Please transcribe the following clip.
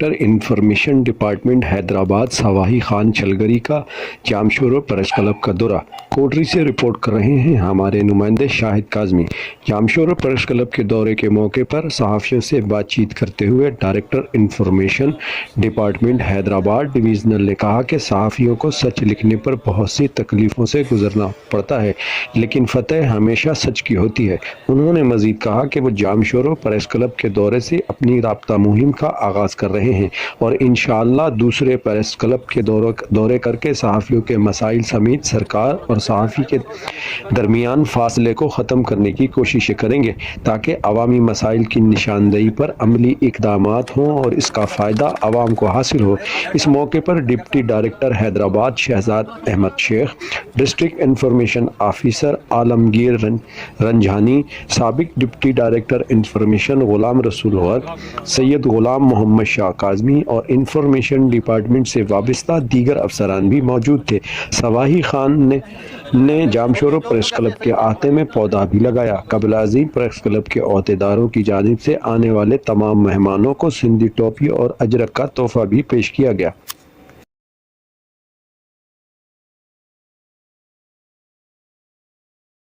Director information department Hyderabad Sawahi Khan Chalgari का Jamshoro press club का दौरा। कोटरी से रिपोर्ट कर रहे हैं हमारे नुमाइंदे शाहिद काज़मी। जामशोरो प्रेस क्लब के दौरे के मौके पर सहाफ़ियों से बातचीत करते हुए director information department Hyderabad divisional ने कहा कि सहाफ़ियों को सच लिखने पर बहुत सी तकलीफ़ों से गुजरना पड़ता है, लेकिन फतह हमेशा सच की होती है। उन्होंने मज़ीद कहा कि वो जामशोरो प्रेस क्लब के दौरे से अपनी राब्ता मुहिम का आगाज़ कर रहे हैं और इंशाअल्लाह दूसरे प्रेस क्लब के दौरे करके सहाफ़ियों के मसाइल समेत सरकार और सहाफ़ी के दरमियान फासले को ख़त्म करने की कोशिश करेंगे ताकि अवामी मसाइल की निशानदेही पर अमली इक़दामात हों और इसका फ़ायदा अवाम को हासिल हो। इस मौके पर deputy director Hyderabad Shahzad Ahmed Sheikh, district information officer Alamgir Ranjhani, साबिक deputy director information Ghulam Rasool वक़, Syed गुलाम मोहम्मद शाह काज़मी और इंफॉर्मेशन डिपार्टमेंट से वाबस्ता दीगर अफसरान भी मौजूद थे। सवाही खान ने जामशोरो प्रेस क्लब के अहाते में पौधा भी लगाया। कबल अज़ीम प्रेस क्लब के अहदेदारों की जानिब से आने वाले तमाम मेहमानों को सिंधी टोपी और अजरक का तोहफा भी पेश किया गया।